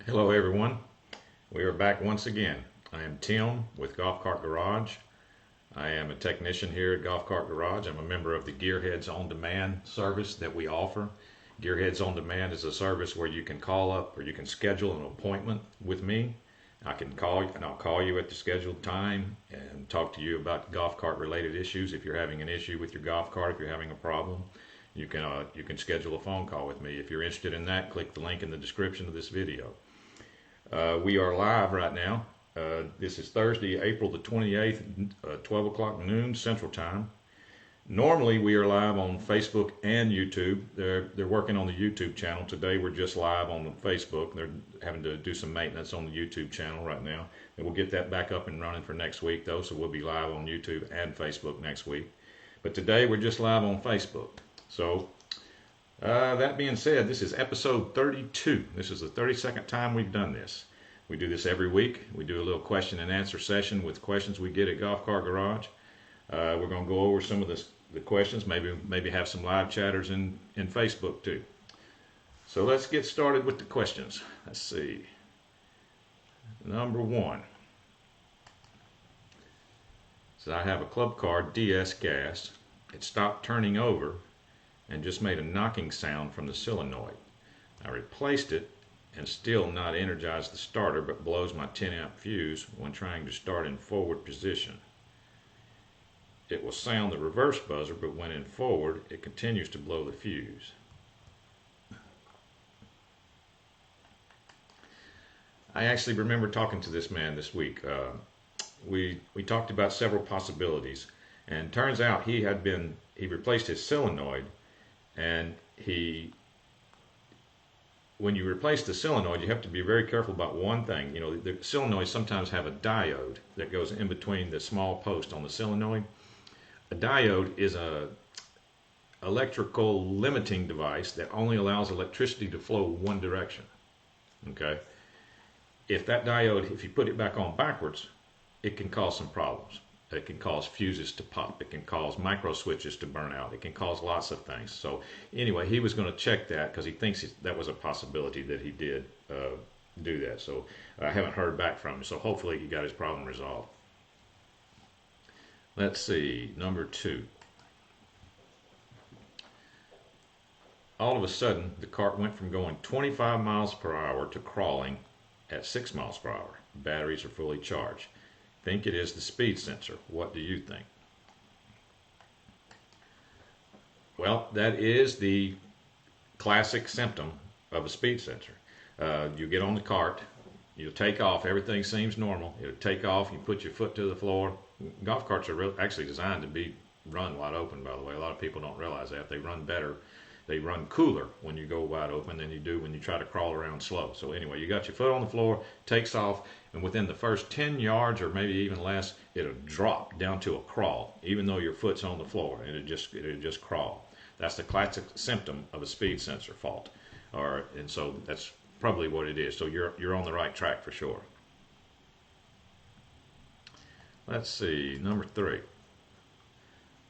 Hello everyone, we are back once again. I am Tim with Golf Cart Garage. I am a technician here at Golf Cart Garage. I'm a member of the Gearheads On Demand service that we offer. Gearheads On Demand is a service where you can call up or you can schedule an appointment with me. I'll call you at the scheduled time and talk to you about golf cart related issues. If you're having an issue with your golf cart, if you're having a problem, you can schedule a phone call with me. If you're interested in that, click the link in the description of this video. We are live right now. This is Thursday, April the 28th, 12 o'clock noon Central Time. Normally we are live on Facebook and YouTube. They're working on the YouTube channel. Today we're just live on Facebook. They're having to do some maintenance on the YouTube channel right now. And we'll get that back up and running for next week though, so we'll be live on YouTube and Facebook next week. But today we're just live on Facebook. So that being said, this is episode 32. This is the 32nd time we've done this. We do this every week. We do a little question and answer session with questions we get at Golf Cart Garage. We're going to go over some of the questions, maybe have some live chatters in Facebook too. So let's get started with the questions. Let's see. Number one. So I have a club car DS gas. It stopped turning over and just made a knocking sound from the solenoid. I replaced it and still not energized the starter, but blows my 10 amp fuse when trying to start in forward position. It will sound the reverse buzzer, but when in forward it continues to blow the fuse. I actually remember talking to this man this week. We talked about several possibilities, and turns out he replaced his solenoid. And when you replace the solenoid, you have to be very careful about one thing. You know, the solenoids sometimes have a diode that goes in between the small post on the solenoid. A diode is a electrical limiting device that only allows electricity to flow one direction. Okay? If that diode, if you put it back on backwards, it can cause some problems. It can cause fuses to pop. It can cause micro switches to burn out. It can cause lots of things. So anyway, he was going to check that because he thinks that was a possibility that he did do that. So I haven't heard back from him. So hopefully he got his problem resolved. Let's see, number two. All of a sudden, the cart went from going 25 miles per hour to crawling at 6 miles per hour. Batteries are fully charged. Think it is the speed sensor. What do you think? Well, that is the classic symptom of a speed sensor. You get on the cart, you take off, everything seems normal. It'll take off, you put your foot to the floor. Golf carts are actually designed to be run wide open, by the way. A lot of people don't realize that. They run better. They run cooler when you go wide open than you do when you try to crawl around slow. So anyway, you got your foot on the floor, takes off, and within the first 10 yards or maybe even less, it'll drop down to a crawl, even though your foot's on the floor, and it'll just crawl. That's the classic symptom of a speed sensor fault. And so that's probably what it is. So you're on the right track for sure. Let's see, number three.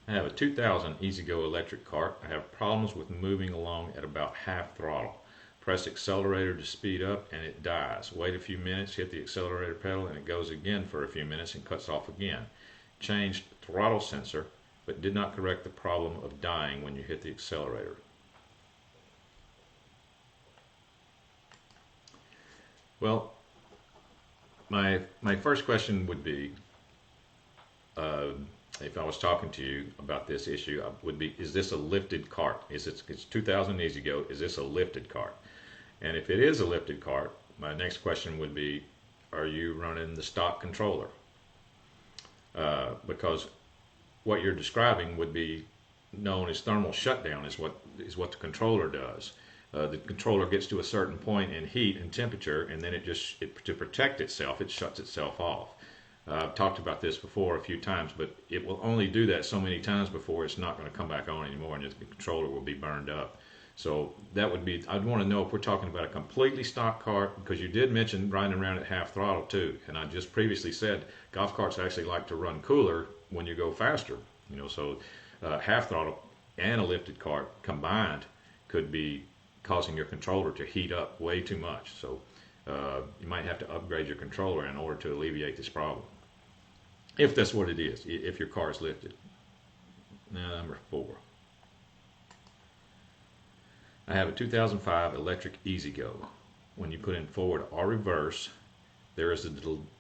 I have a 2000 EZGO electric cart. I have problems with moving along at about half throttle. Press accelerator to speed up and it dies. Wait a few minutes, hit the accelerator pedal and it goes again for a few minutes and cuts off again. Changed throttle sensor, but did not correct the problem of dying when you hit the accelerator. Well, my first question would be, if I was talking to you about this issue, would be, is this a lifted cart? It's 2000 EZGO, is this a lifted cart? And if it is a lifted cart, my next question would be, are you running the stock controller? Because what you're describing would be known as thermal shutdown, is what the controller does. The controller gets to a certain point in heat and temperature, and then to protect itself, it shuts itself off. I've talked about this before a few times, but it will only do that so many times before it's not going to come back on anymore, and the controller will be burned up. So that would be, I'd want to know if we're talking about a completely stock cart, because you did mention riding around at half throttle too, and I just previously said golf carts actually like to run cooler when you go faster. You know, so half throttle and a lifted cart combined could be causing your controller to heat up way too much. So You might have to upgrade your controller in order to alleviate this problem. If that's what it is, if your car is lifted. Now, number 4. I have a 2005 electric EZGO. When you put in forward or reverse, there is a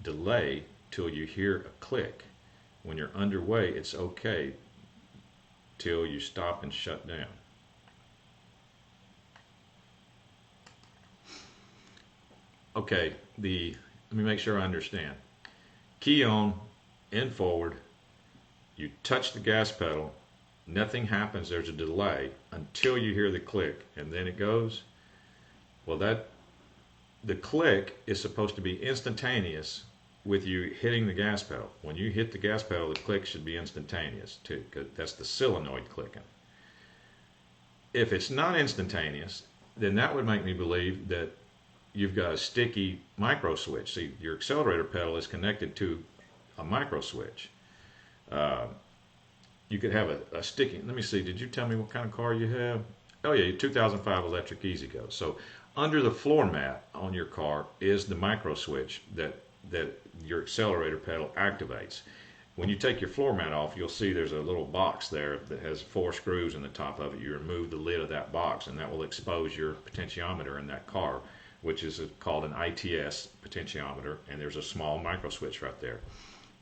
delay till you hear a click. When you're underway, it's okay till you stop and shut down. Okay, let me make sure I understand. Key on, in forward, you touch the gas pedal, nothing happens, there's a delay until you hear the click, and then it goes. Well, the click is supposed to be instantaneous with you hitting the gas pedal. When you hit the gas pedal, the click should be instantaneous too, because that's the solenoid clicking. If it's not instantaneous, then that would make me believe that you've got a sticky micro switch. See, your accelerator pedal is connected to a micro switch. You could have a sticky, let me see, did you tell me what kind of car you have? Oh yeah, 2005 electric EZGO. So under the floor mat on your car is the micro switch that your accelerator pedal activates. When you take your floor mat off, you'll see there's a little box there that has 4 screws in the top of it. You remove the lid of that box, and that will expose your potentiometer in that car, which is called an ITS potentiometer, and there's a small micro switch right there.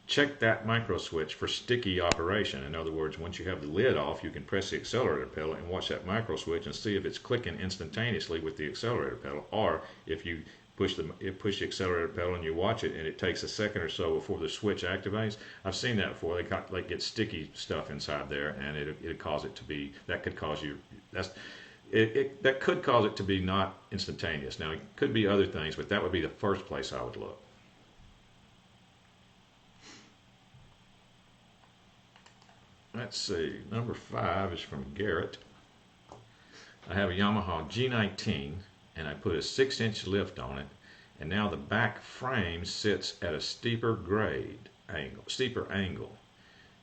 Check that micro switch for sticky operation. In other words, once you have the lid off, you can press the accelerator pedal and watch that micro switch and see if it's clicking instantaneously with the accelerator pedal, or if you push the accelerator pedal and you watch it and it takes a second or so before the switch activates. I've seen that before. They get sticky stuff inside there, and it cause it to be, that could cause you, that could cause it to be not instantaneous. Now, it could be other things, but that would be the first place I would look. Let's see, number 5 is from Garrett. I have a Yamaha G19 and I put a 6-inch lift on it, and now the back frame sits at a steeper angle.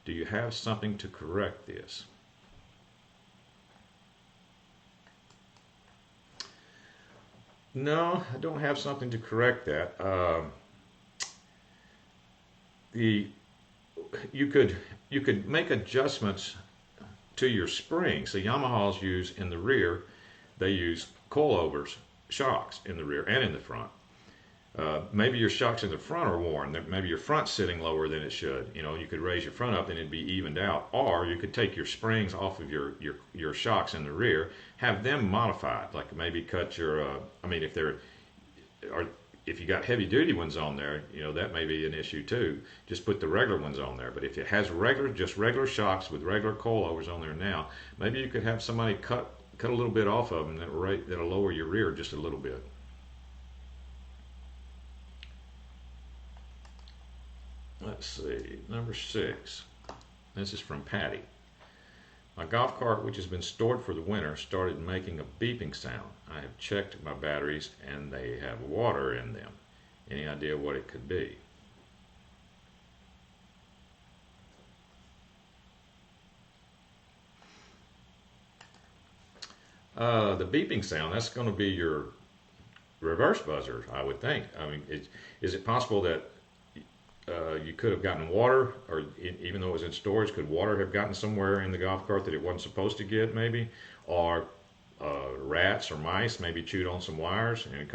Do you have something to correct this? No, I don't have something to correct that. You could make adjustments to your springs. The Yamahas use in the rear, they use coilovers shocks in the rear and in the front. Maybe your shocks in the front are worn. Maybe your front's sitting lower than it should. You know, you could raise your front up and it'd be evened out. Or you could take your springs off of your shocks in the rear, have them modified. Like maybe cut your, if you got heavy duty ones on there, you know, that may be an issue too. Just put the regular ones on there. But if it has just regular shocks with regular coilovers on there now, maybe you could have somebody cut a little bit off of them that'll lower your rear just a little bit. Let's see, number 6. This is from Patty. My golf cart, which has been stored for the winter, started making a beeping sound. I have checked my batteries and they have water in them. Any idea what it could be? The beeping sound, that's going to be your reverse buzzer, I would think. I mean, is it possible that you could have gotten water, or even though it was in storage, could water have gotten somewhere in the golf cart that it wasn't supposed to get, maybe? Or rats or mice maybe chewed on some wires and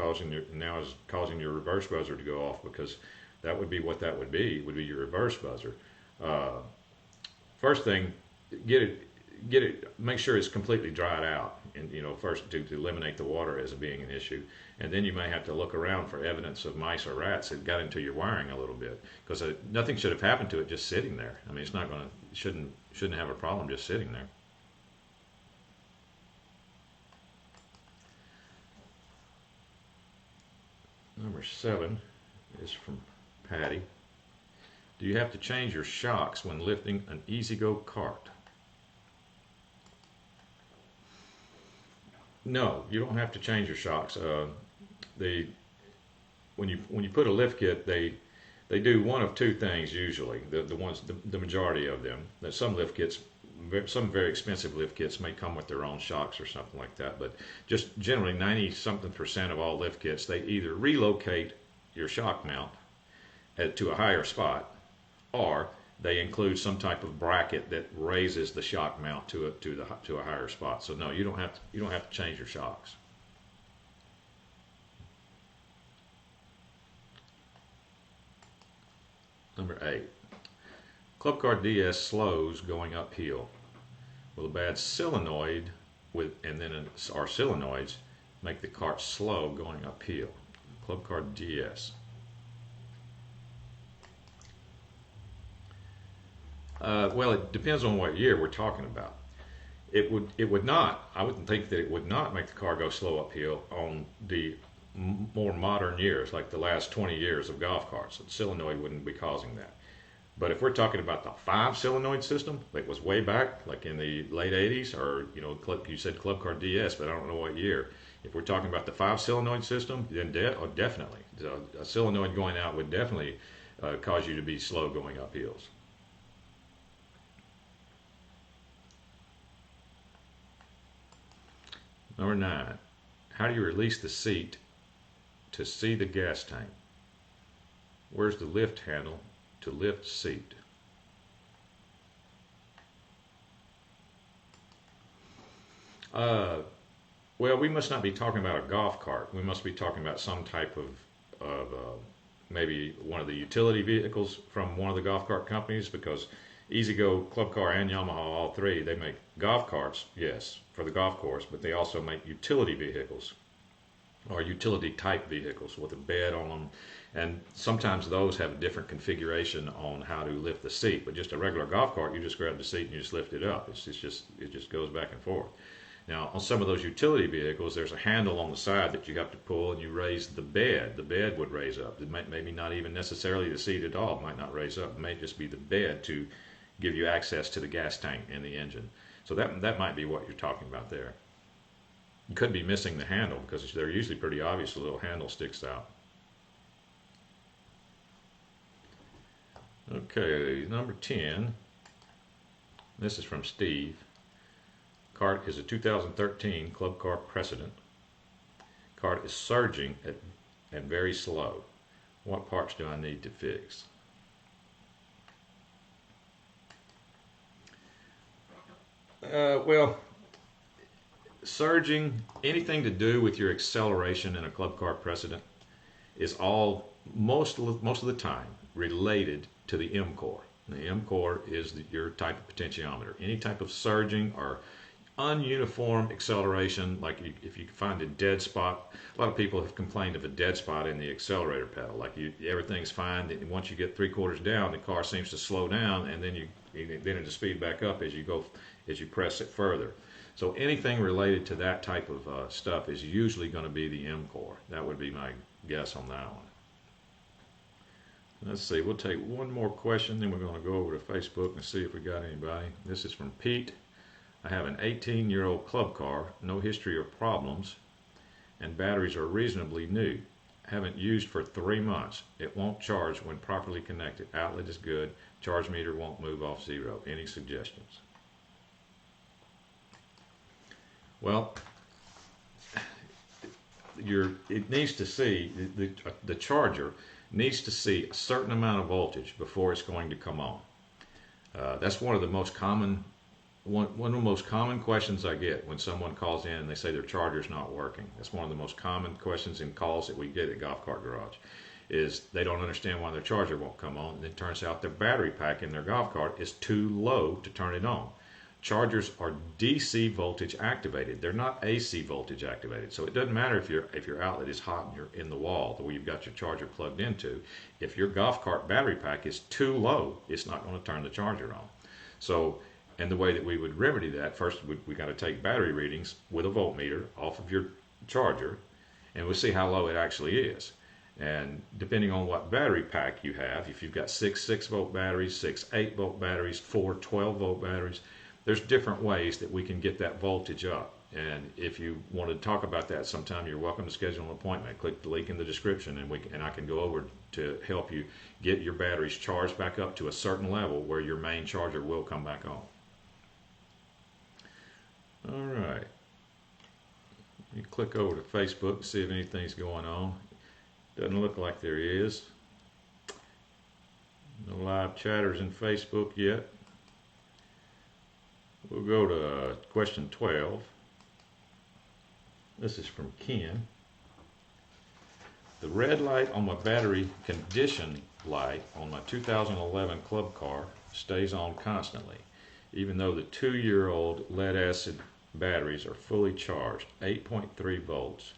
now is causing your reverse buzzer to go off, because that would be what that would be your reverse buzzer. First thing, make sure it's completely dried out, and first to eliminate the water as being an issue, and then you may have to look around for evidence of mice or rats that got into your wiring a little bit, because nothing should have happened to it just sitting there. I mean, it's not going to, shouldn't have a problem just sitting there. Number 7 is from Patty. Do you have to change your shocks when lifting an EZGO cart? No, you don't have to change your shocks. When you put a lift kit, they do one of two things usually. The majority of them. Some lift kits some very expensive lift kits may come with their own shocks or something like that, but just generally 90-something% of all lift kits, they either relocate your shock mount to a higher spot, or they include some type of bracket that raises the shock mount to a higher spot. So no, you don't have to change your shocks. Number 8. Club car DS slows going uphill. Well, a bad solenoid our solenoids make the cart slow going uphill. Club car DS. Well, it depends on what year we're talking about. It would not. I wouldn't think that it would not make the car go slow uphill on the more modern years, like the last 20 years of golf carts. The solenoid wouldn't be causing that. But if we're talking about the 5-solenoid system that was way back, like in the late 80s, or you said club car DS, but I don't know what year. If we're talking about the 5-solenoid system, then definitely a solenoid going out would definitely cause you to be slow going up hills. Number 9, how do you release the seat to see the gas tank? Where's the lift handle to lift seat? Well, we must not be talking about a golf cart. We must be talking about some type of maybe one of the utility vehicles from one of the golf cart companies, because EZGO, Club Car, and Yamaha, all three, they make golf carts, yes, for the golf course, but they also make utility vehicles, or utility type vehicles with a bed on them, and sometimes those have a different configuration on how to lift the seat. But just a regular golf cart, you just grab the seat and you just lift it up. It just goes back and forth. Now, on some of those utility vehicles, there's a handle on the side that you have to pull, and you raise the bed. The bed would raise up. It might maybe not even necessarily the seat at all. It might not raise up. It may just be the bed to give you access to the gas tank and the engine. So that might be what you're talking about there. You could be missing the handle, because they're usually pretty obvious. The little handle sticks out. Okay, number 10. This is from Steve. Cart is a 2013 Club Car Precedent. Cart is surging and very slow. What parts do I need to fix? Well, surging, anything to do with your acceleration in a Club Car Precedent is all, most of the time, related to the 𝗵𝗃𝗀. The 𝗵𝗃𝗀 is your type of potentiometer. Any type of surging or ununiform acceleration, like if you find a dead spot. A lot of people have complained of a dead spot in the accelerator pedal, like everything's fine, and once you get 3/4 down, the car seems to slow down, and then it'll speed back up as you press it further. So anything related to that type of stuff is usually going to be the 𝗵𝗃𝗀. That would be my guess on that one. Let's see, we'll take one more question, then we're going to go over to Facebook and see if we got anybody. This is from Pete. I have an 18-year-old club car, no history of problems, and batteries are reasonably new. Haven't used for 3 months. It won't charge when properly connected. Outlet is good. Charge meter won't move off 0. Any suggestions? Well, it needs to see, the charger needs to see a certain amount of voltage before it's going to come on. That's one of the most common one of the most common questions I get when someone calls in and they say their charger's not working. That's one of the most common questions and calls that we get at Golf Cart Garage, is they don't understand why their charger won't come on, and it turns out their battery pack in their golf cart is too low to turn it on. Chargers are DC voltage activated. They're not AC voltage activated. So it doesn't matter if your outlet is hot and you're in the wall, where you've got your charger plugged into. If your golf cart battery pack is too low, it's not going to turn the charger on. So, and the way that we would remedy that, first we got to take battery readings with a voltmeter off of your charger, and we'll see how low it actually is. And depending on what battery pack you have, if you've got 6 6-volt batteries, 6 8-volt batteries, 4 12-volt batteries, there's different ways that we can get that voltage up. And if you want to talk about that sometime, you're welcome to schedule an appointment. Click the link in the description, and I can go over to help you get your batteries charged back up to a certain level where your main charger will come back on. All right. You click over to Facebook to see if anything's going on. Doesn't look like there is. No live chatters in Facebook yet. We'll go to question 12. This is from Ken. The red light on my battery condition light on my 2011 club car stays on constantly, even though the 2-year-old lead acid batteries are fully charged, 8.3 volts.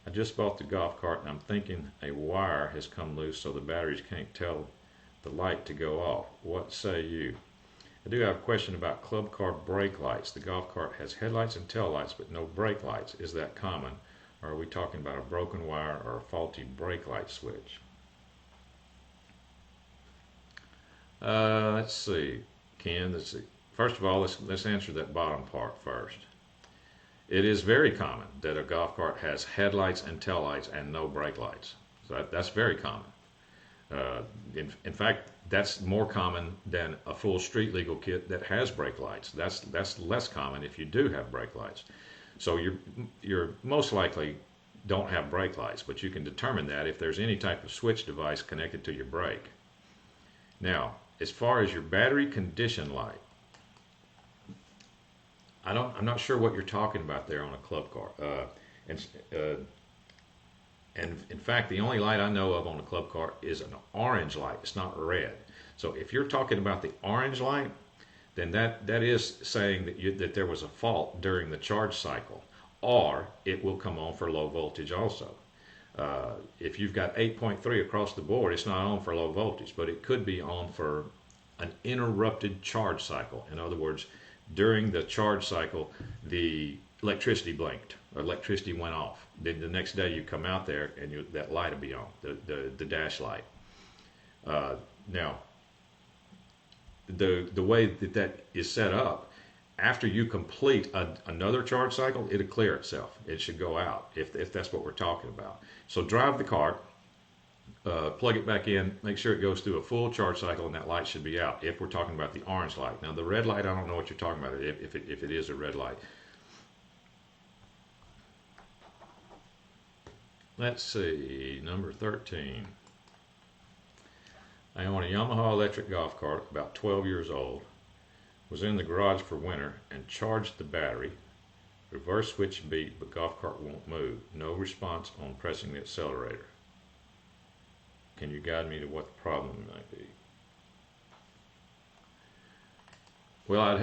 I just bought the golf cart and I'm thinking a wire has come loose so the batteries can't tell the light to go off. What say you? I do have a question about club car brake lights. The golf cart has headlights and tail lights but no brake lights. Is that common? Or are we talking about a broken wire or a faulty brake light switch? Let's see, Ken. Let's see. First of all, let's answer that bottom part first. It is very common that a golf cart has headlights and taillights and no brake lights. So that's very common. In fact, that's more common than a full street legal kit that has brake lights. That's less common if you do have brake lights. So you're most likely don't have brake lights, but you can determine that if there's any type of switch device connected to your brake. Now, as far as your battery condition light, I'm not sure what you're talking about there on a club car. And in fact, the only light I know of on a club car is an orange light. It's not red. So if you're talking about the orange light, then that is saying that there was a fault during the charge cycle, or it will come on for low voltage also. If you've got 8.3 across the board, it's not on for low voltage, but it could be on for an interrupted charge cycle. In other words, during the charge cycle, the electricity blinked, or electricity went off. Then the next day you come out there and that light will be on, the dash light. Now, the way that is set up, after you complete another charge cycle, it'll clear itself. It should go out if that's what we're talking about. So drive the cart, plug it back in, make sure it goes through a full charge cycle, and that light should be out if we're talking about the orange light. Now the red light, I don't know what you're talking about, if it is a red light. Let's see, number 13. I own a Yamaha electric golf cart, about 12 years old. Was in the garage for winter and charged the battery. Reverse switch beat, but golf cart won't move. No response on pressing the accelerator. Can you guide me to what the problem might be? Well, I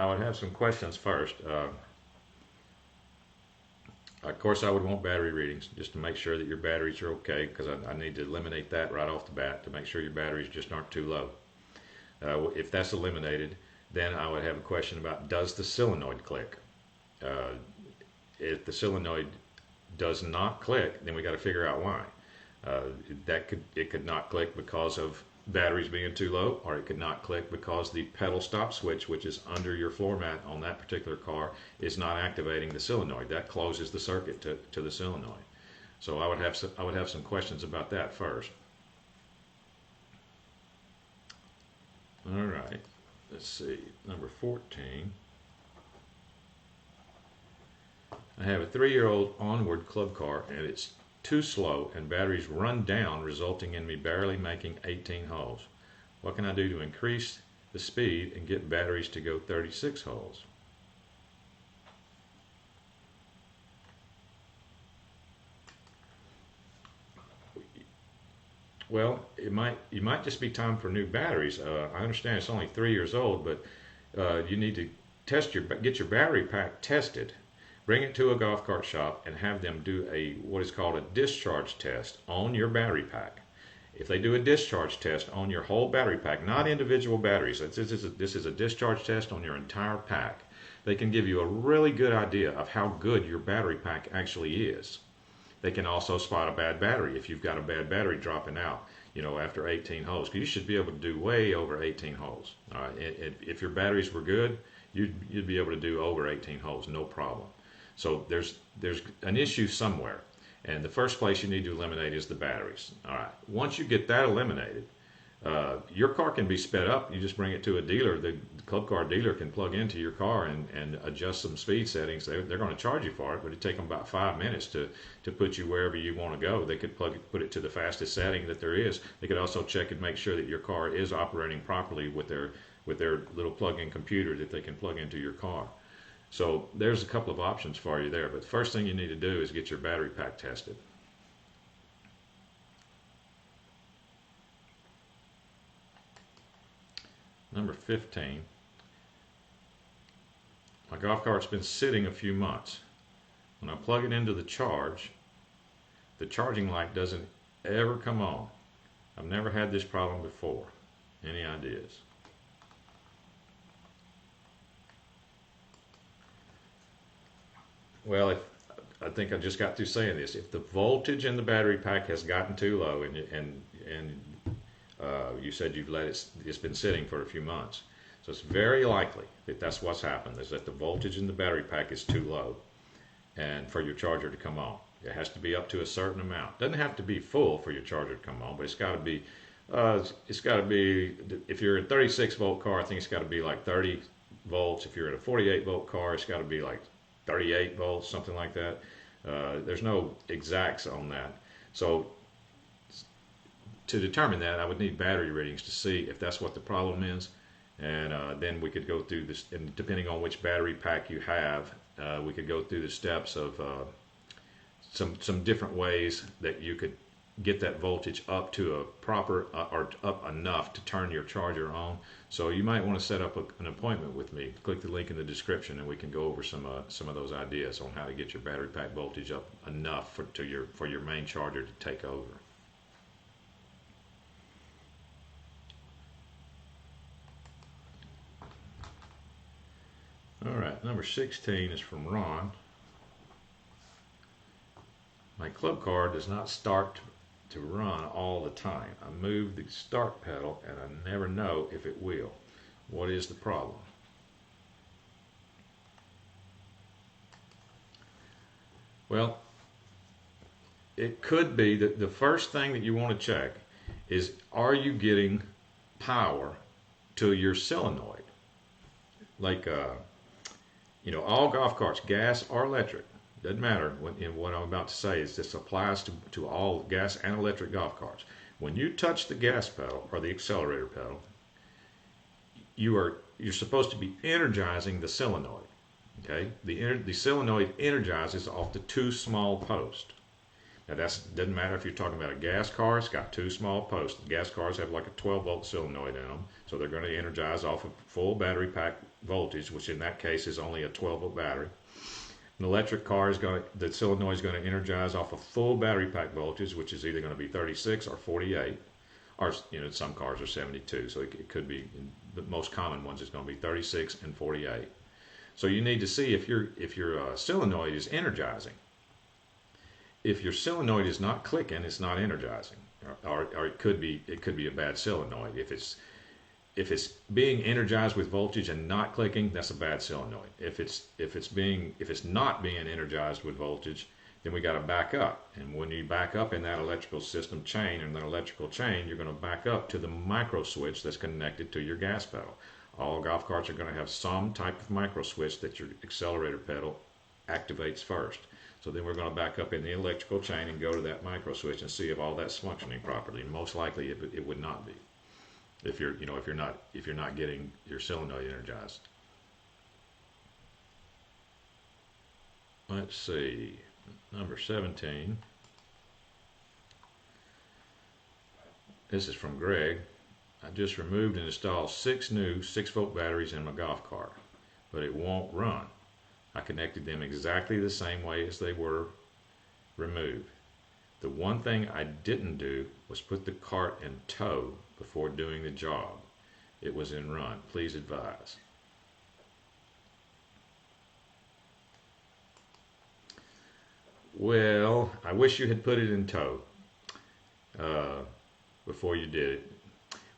would have some questions first. Of course, I would want battery readings just to make sure that your batteries are okay, because I need to eliminate that right off the bat to make sure your batteries just aren't too low. If that's eliminated, then I would have a question about, does the solenoid click? If the solenoid does not click, then we got to figure out why. It could not click because of batteries being too low, or it could not click because the pedal stop switch, which is under your floor mat on that particular car, is not activating the solenoid. That closes the circuit to the solenoid. So I would have some questions about that first. All right, let's see, number 14. I have a 3-year-old onward club car and it's too slow and batteries run down, resulting in me barely making 18 holes. What can I do to increase the speed and get batteries to go 36 holes? Well, it might just be time for new batteries. I understand it's only 3 years old, but you need to get your battery pack tested. Bring it to a golf cart shop and have them do what is called a discharge test on your battery pack. If they do a discharge test on your whole battery pack, not individual batteries, this is a discharge test on your entire pack, they can give you a really good idea of how good your battery pack actually is. They can also spot a bad battery if you've got a bad battery dropping out, after 18 holes. You should be able to do way over 18 holes. All right? If your batteries were good, you'd be able to do over 18 holes, no problem. So there's an issue somewhere, and the first place you need to eliminate is the batteries. All right. Once you get that eliminated, Your car can be sped up. You just bring it to a dealer. The club car dealer can plug into your car and adjust some speed settings. They're going to charge you for it, but it'd take them about 5 minutes to put you wherever you want to go. They could put it to the fastest setting that there is. They could also check and make sure that your car is operating properly with their little plug-in computer that they can plug into your car. So there's a couple of options for you there. But the first thing you need to do is get your battery pack tested. Number 15. My golf cart's been sitting a few months. When I plug it into the charging light doesn't ever come on. I've never had this problem before. Any ideas? Well, I think I just got through saying this. If the voltage in the battery pack has gotten too low, and you said you've let it's been sitting for a few months, so it's very likely that that's what's happened, is that the voltage in the battery pack is too low and for your charger to come on. It has to be up to a certain amount. It doesn't have to be full for your charger to come on, but it's got to be if you're a 36 volt car, I think it's got to be like 30 volts. If you're at a 48 volt car, it's got to be like 38 volts, something like that. There's no exacts on that. So to determine that, I would need battery readings to see if that's what the problem is, and then we could go through this, and depending on which battery pack you have, we could go through the steps of some different ways that you could get that voltage up to a proper or up enough to turn your charger on. So you might want to set up an appointment with me. Click the link in the description and we can go over some of those ideas on how to get your battery pack voltage up enough for your main charger to take over. All right, number 16 is from Ron. My club car does not start to run all the time. I move the start pedal and I never know if it will. What is the problem? Well, it could be that the first thing that you want to check is, are you getting power to your solenoid? Like all golf carts, gas or electric, doesn't matter. What I'm about to say is this applies to all gas and electric golf carts. When you touch the gas pedal or the accelerator pedal, you're supposed to be energizing the solenoid. Okay, the solenoid energizes off the two small posts. Now doesn't matter if you're talking about a gas car. It's got two small posts. Gas cars have like a 12 volt solenoid in them, so they're going to energize off of full battery pack voltage, which in that case is only a 12 volt battery. An electric car the solenoid is going to energize off of full battery pack voltage, which is either going to be 36 or 48, or some cars are 72, so it could be. The most common ones is going to be 36 and 48. So you need to see if your solenoid is energizing. If your solenoid is not clicking, it's not energizing, or it could be a bad solenoid. If it's being energized with voltage and not clicking, that's a bad solenoid. If it's not being energized with voltage, then we got to back up. And when you back up in that electrical system chain, and that electrical chain, you're going to back up to the micro switch that's connected to your gas pedal. All golf carts are going to have some type of micro switch that your accelerator pedal activates first. So then we're going to back up in the electrical chain and go to that micro switch and see if all that's functioning properly. Most likely it would not be, if you're not getting your solenoid energized. Let's see, number 17. This is from Greg. I just removed and installed 6 new 6-volt batteries in my golf cart, but it won't run. I connected them exactly the same way as they were removed. The one thing I didn't do was put the cart in tow before doing the job. It was in run. Please advise. Well, I wish you had put it in tow before you did it.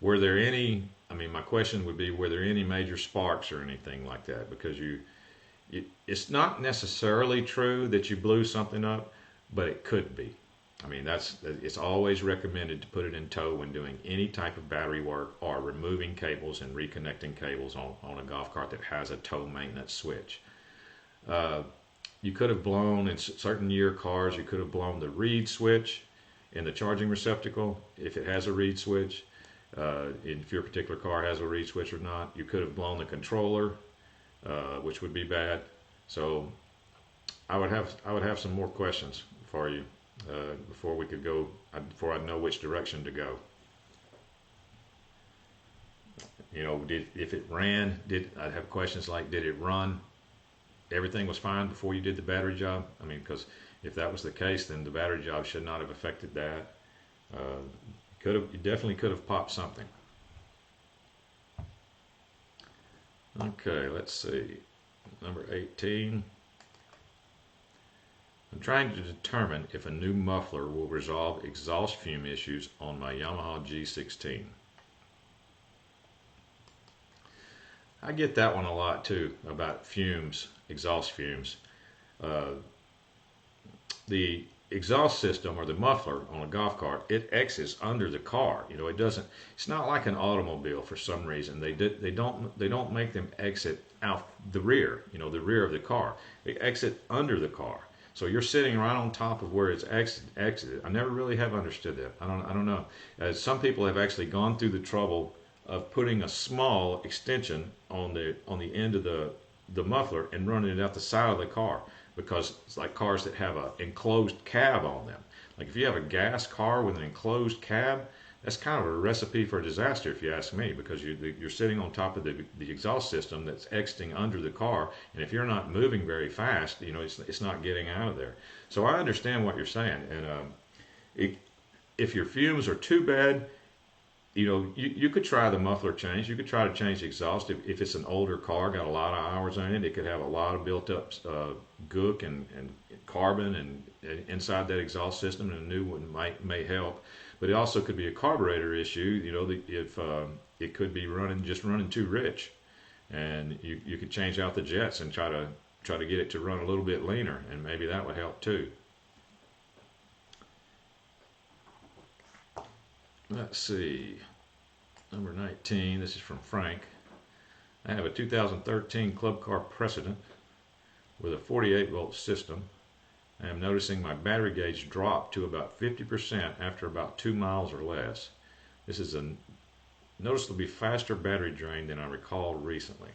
Were there any, my question would be, were there any major sparks or anything like that? Because it's not necessarily true that you blew something up, but it could be. I mean, it's always recommended to put it in tow when doing any type of battery work or removing cables and reconnecting cables on a golf cart that has a tow maintenance switch. You could have blown, in certain year cars, you could have blown the reed switch in the charging receptacle if it has a reed switch. If your particular car has a reed switch or not, you could have blown the controller, which would be bad. So I would have some more questions for you before we could go, before I know which direction to go. You know, if it ran, I'd have questions like, did it run? Everything was fine before you did the battery job? I mean, because if that was the case, then the battery job should not have affected that. You definitely could have popped something. Okay, let's see. Number 18. I'm trying to determine if a new muffler will resolve exhaust fume issues on my Yamaha G19. I get that one a lot too, about fumes, exhaust fumes. The exhaust system, or the muffler on a golf cart, it exits under the car. You know, it's not like an automobile for some reason. They don't make them exit out the rear, you know, the rear of the car. They exit under the car. So you're sitting right on top of where it's exited. I never really have understood that. I don't know. Some people have actually gone through the trouble of putting a small extension on the end of the muffler and running it out the side of the car, because it's like cars that have an enclosed cab on them. Like if you have a gas car with an enclosed cab, that's kind of a recipe for disaster, if you ask me, because you're sitting on top of the exhaust system that's exiting under the car, and if you're not moving very fast, you know, it's not getting out of there. So I understand what you're saying, and if your fumes are too bad, you know, you could try the muffler change. You could try to change the exhaust. If it's an older car, got a lot of hours on it, it could have a lot of built up gook and carbon and inside that exhaust system, and a new one may help. But it also could be a carburetor issue. You know, if it could be running too rich, and you could change out the jets and try to get it to run a little bit leaner, and maybe that would help too. Let's see, number 19, this is from Frank. I have a 2013 club car Precedent with a 48-volt system. I am noticing my battery gauge drop to about 50% after about 2 miles or less. This is a noticeably faster battery drain than I recall recently.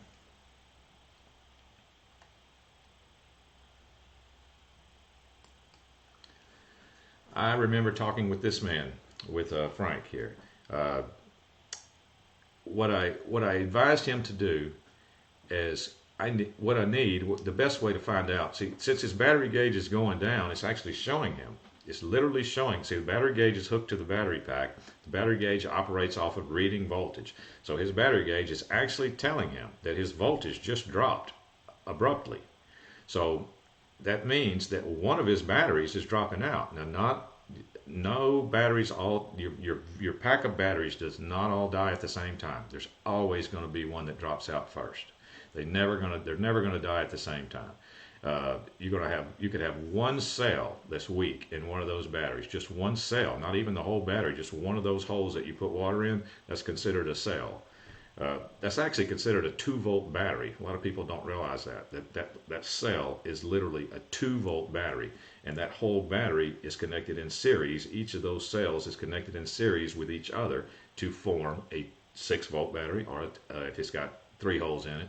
I remember talking with this man, with Frank here. What I advised him to do is, the best way to find out, see, since his battery gauge is going down, it's actually showing him. It's literally showing. See, the battery gauge is hooked to the battery pack. The battery gauge operates off of reading voltage. So his battery gauge is actually telling him that his voltage just dropped abruptly. So that means that one of his batteries is dropping out. Now, no batteries, your pack of batteries does not all die at the same time. There's always going to be one that drops out first. They're never going to die at the same time. You could have one cell that's weak in one of those batteries, just one cell, not even the whole battery, just one of those holes that you put water in. That's considered a cell. That's actually considered a 2-volt battery. A lot of people don't realize that cell is literally a 2-volt battery, and that whole battery is connected in series. Each of those cells is connected in series with each other to form a 6-volt battery, or if it's got 3 holes in it.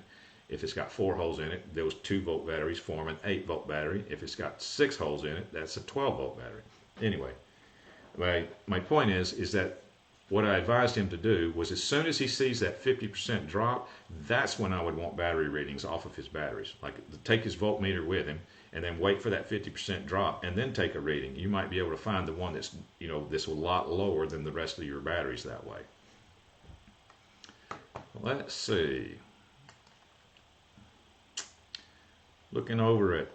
If it's got 4 holes in it, those 2-volt batteries form an 8-volt battery. If it's got 6 holes in it, that's a 12-volt battery. Anyway, my point is that what I advised him to do was, as soon as he sees that 50% drop, that's when I would want battery readings off of his batteries. Like, take his voltmeter with him and then wait for that 50% drop and then take a reading. You might be able to find the one that's, you know, this a lot lower than the rest of your batteries that way. Let's see. Looking over at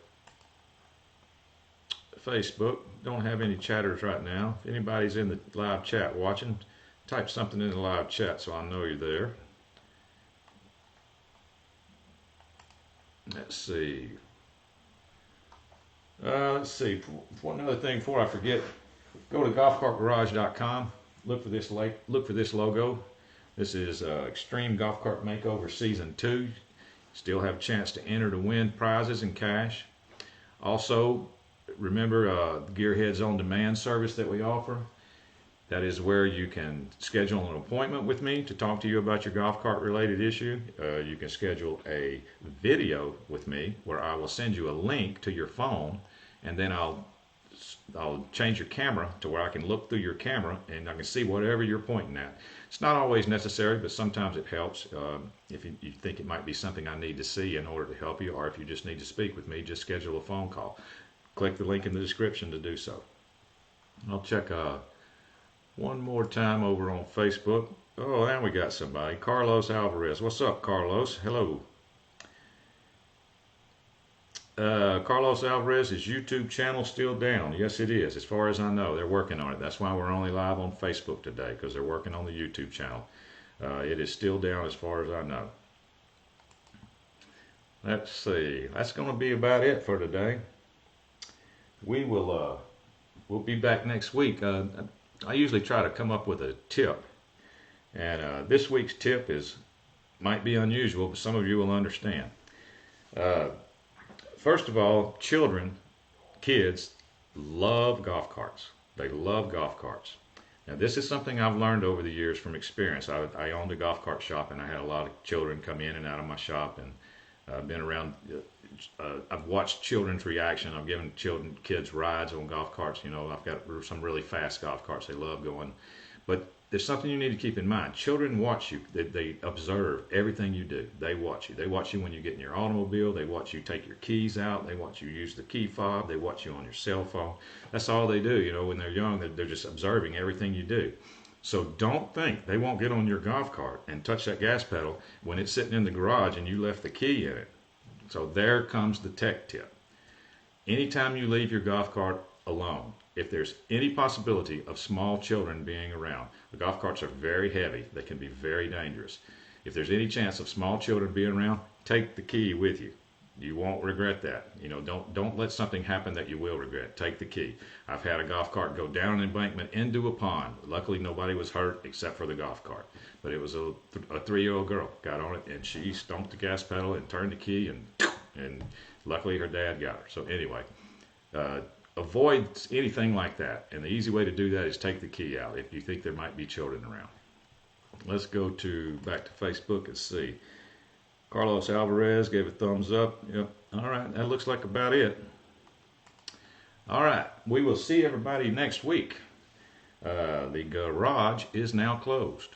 Facebook, don't have any chatters right now. If anybody's in the live chat watching, type something in the live chat so I know you're there. Let's see. One other thing before I forget. Go to golfcartgarage.com. Look for this logo. This is Extreme Golf Cart Makeover Season 2. Still have a chance to enter to win prizes and cash. Also, remember Gearheads on Demand service that we offer. That is where you can schedule an appointment with me to talk to you about your golf cart related issue. You can schedule a video with me where I will send you a link to your phone, and then I'll change your camera to where I can look through your camera and I can see whatever you're pointing at. It's not always necessary, but sometimes it helps. If you think it might be something I need to see in order to help you, or if you just need to speak with me, just schedule a phone call. Click the link in the description to do so. I'll check one more time over on Facebook. Oh, and we got somebody. Carlos Alvarez. What's up, Carlos? Hello. Carlos Alvarez's YouTube channel still down. Yes, it is. As far as I know, they're working on it. That's why we're only live on Facebook today, because they're working on the YouTube channel. It is still down as far as I know. Let's see. That's going to be about it for today. We will we'll be back next week. I usually try to come up with a tip, and this week's tip might be unusual, but some of you will understand. First of all, kids love golf carts. They love golf carts. Now, this is something I've learned over the years from experience. I owned a golf cart shop, and I had a lot of children come in and out of my shop, and I've been around. I've watched children's reaction. I've given kids rides on golf carts. You know, I've got some really fast golf carts. They love going. But there's something you need to keep in mind. Children watch you. They observe everything you do. They watch you. They watch you when you get in your automobile. They watch you take your keys out. They watch you use the key fob. They watch you on your cell phone. That's all they do. You know, when they're young, they're just observing everything you do. So don't think they won't get on your golf cart and touch that gas pedal when it's sitting in the garage and you left the key in it. So there comes the tech tip. Anytime you leave your golf cart alone, if there's any possibility of small children being around, the golf carts are very heavy. They can be very dangerous. If there's any chance of small children being around, take the key with you. You won't regret that. You know, don't let something happen that you will regret. Take the key. I've had a golf cart go down an embankment into a pond. Luckily, nobody was hurt except for the golf cart. But it was a 3-year-old girl got on it, and she stomped the gas pedal and turned the key, and luckily her dad got her. So anyway, avoid anything like that. And the easy way to do that is take the key out if you think there might be children around. Let's go back to Facebook and see. Carlos Alvarez gave a thumbs up. Yep. All right, that looks like about it. All right, we will see everybody next week. The garage is now closed.